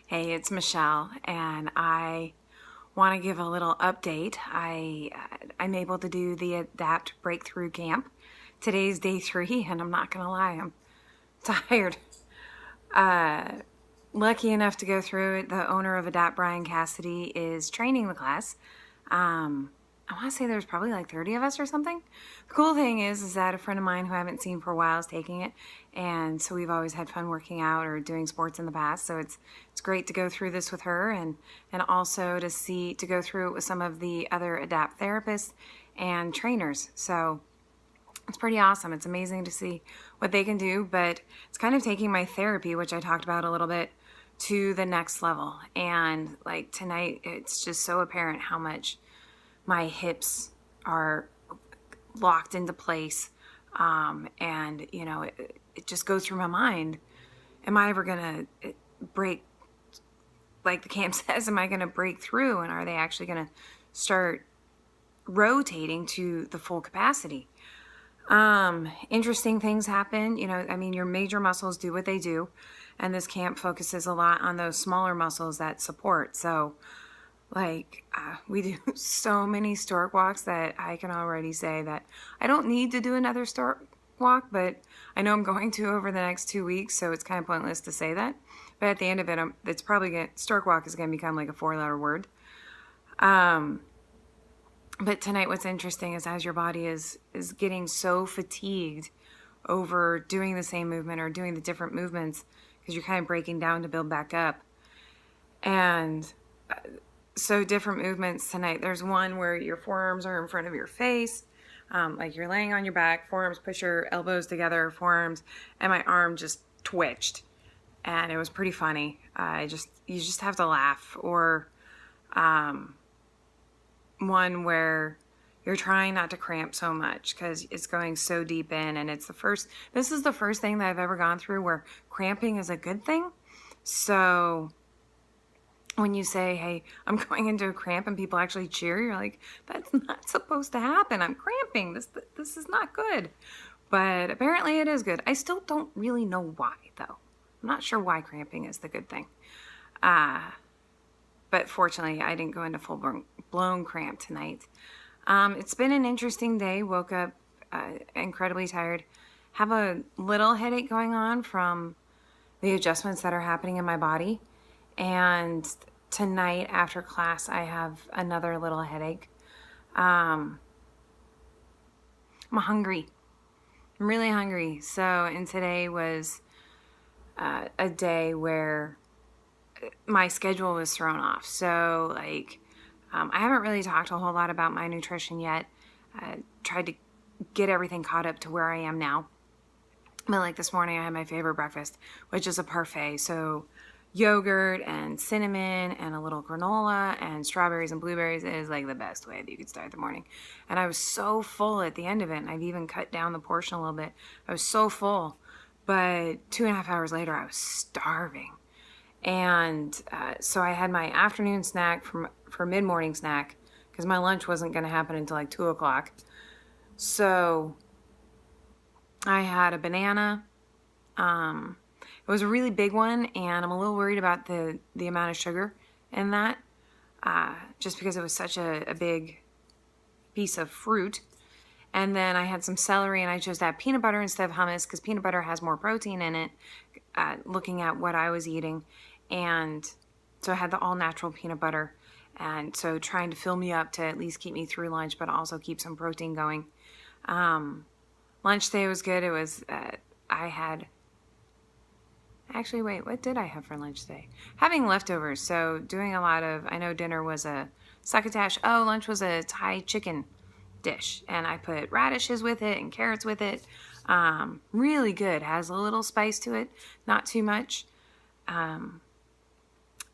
Hey, it's Michelle, and I want to give a little update. I'm able to do the Adapt Breakthrough Camp. Today's day 3, and I'm not gonna lie, I'm tired. Lucky enough to go through it. The owner of Adapt, Brian Cassidy, is training the class. I want to say there's probably like 30 of us or something. The cool thing is that a friend of mine who I haven't seen for a while is taking it, and so we've always had fun working out or doing sports in the past. So it's great to go through this with her, and also to go through it with some of the other Adapt therapists and trainers. So it's pretty awesome. It's amazing to see what they can do, but it's kind of taking my therapy, which I talked about a little bit, to the next level. And like tonight, it's just so apparent how much my hips are locked into place. And it just goes through my mind. Am I ever going to break, like the camp says, am I going to break through? And are they actually going to start rotating to the full capacity? Interesting things happen. Your major muscles do what they do. And this camp focuses a lot on those smaller muscles that support. So we do so many stork walks that I can already say that I don't need to do another stork walk, but I know I'm going to over the next 2 weeks, so it's kind of pointless to say that. But at the end of it, stork walk is going to become like a 4-letter word. But tonight, what's interesting is as your body is getting so fatigued over doing the same movement or doing the different movements, because you're kind of breaking down to build back up. And so different movements tonight. There's one where your forearms are in front of your face, like you're laying on your back, forearms, push your elbows together, forearms, and my arm just twitched. And it was pretty funny. You just have to laugh. Or one where you're trying not to cramp so much because it's going so deep in, and this is the first thing that I've ever gone through where cramping is a good thing. So when you say, hey, I'm going into a cramp, and people actually cheer, you're like, that's not supposed to happen. I'm cramping. This is not good. But apparently it is good. I still don't really know why, though. I'm not sure why cramping is the good thing. But fortunately, I didn't go into full-blown cramp tonight. It's been an interesting day. Woke up incredibly tired. Have a little headache going on from the adjustments that are happening in my body. And tonight after class, I have another little headache. I'm hungry. I'm really hungry. And today was a day where my schedule was thrown off. So I haven't really talked a whole lot about my nutrition yet. Tried to get everything caught up to where I am now. But like this morning, I had my favorite breakfast, which is a parfait. So yogurt and cinnamon and a little granola and strawberries and blueberries is like the best way that you could start the morning. And I was so full at the end of it, and I've even cut down the portion a little bit. I was so full, but 2.5 hours later, I was starving. And so I had my afternoon snack for mid-morning snack, because my lunch wasn't going to happen until like 2 o'clock. So I had a banana. It was a really big one, and I'm a little worried about the amount of sugar in that, just because it was such a big piece of fruit. And then I had some celery, and I chose to have peanut butter instead of hummus because peanut butter has more protein in it, looking at what I was eating. And so I had the all-natural peanut butter, and so trying to fill me up to at least keep me through lunch, but also keep some protein going. Lunch today was good. It was, actually, wait, what did I have for lunch today? Having leftovers, so doing a lot of, I know dinner was a succotash. Oh, lunch was a Thai chicken dish, and I put radishes with it and carrots with it. Really good. Has a little spice to it, not too much.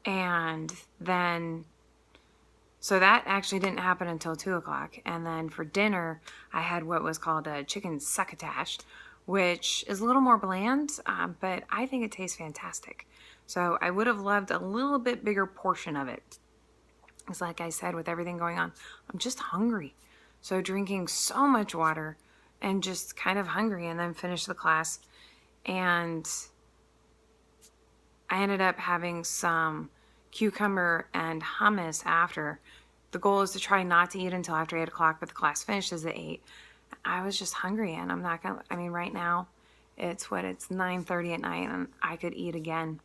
And then, so that actually didn't happen until 2 o'clock. And then for dinner, I had what was called a chicken succotash, which is a little more bland, but I think it tastes fantastic. So I would have loved a little bit bigger portion of it. It's like I said, with everything going on, I'm just hungry. So drinking so much water and just kind of hungry, and then finish the class. And I ended up having some cucumber and hummus after. The goal is to try not to eat until after 8 o'clock, but the class finishes at 8. I was just hungry, and I'm not gonna, I mean, right now it's 9:30 at night, and I could eat again.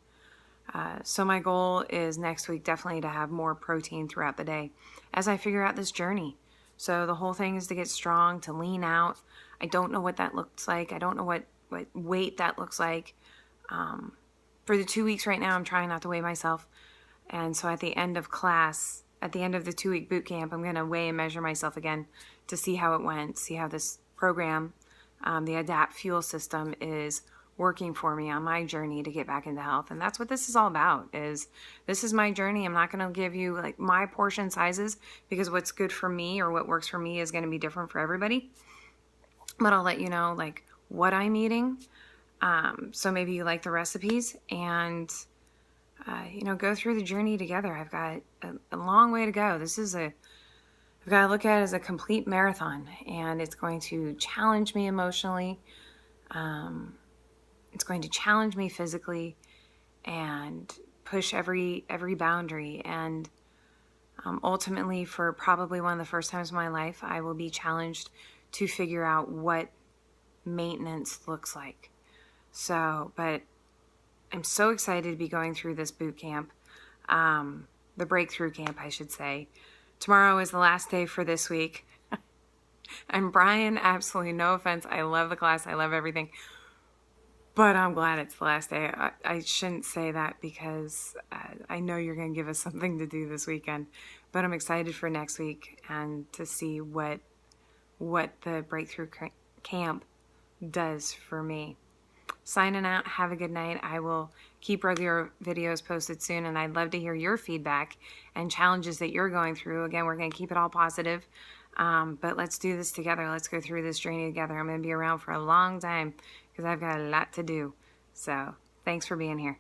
So my goal is next week definitely to have more protein throughout the day as I figure out this journey. So the whole thing is to get strong, to lean out. I don't know what that looks like. I don't know what weight that looks like. For the 2 weeks right now, I'm trying not to weigh myself. And so at the end of class, at the end of the 2-week boot camp, I'm going to weigh and measure myself again to see how it went, see how this program, the ADAPT fuel system, is working for me on my journey to get back into health. And that's what this is all about. This is my journey. I'm not going to give you like my portion sizes, because what's good for me or what works for me is going to be different for everybody. But I'll let you know like what I'm eating. So maybe you like the recipes, and go through the journey together. I've got a long way to go. I've got to look at it as a complete marathon, and it's going to challenge me emotionally. It's going to challenge me physically and push every boundary. And ultimately, for probably one of the first times in my life, I will be challenged to figure out what maintenance looks like. So, but I'm so excited to be going through this boot camp, the breakthrough camp, I should say. Tomorrow is the last day for this week. I'm Brian, absolutely no offense. I love the class. I love everything. But I'm glad it's the last day. I shouldn't say that, because I know you're going to give us something to do this weekend. But I'm excited for next week and to see what the breakthrough camp does for me. Signing out. Have a good night. I will keep regular videos posted soon, and I'd love to hear your feedback and challenges that you're going through. Again, we're going to keep it all positive, but let's do this together. Let's go through this journey together. I'm going to be around for a long time because I've got a lot to do. So thanks for being here.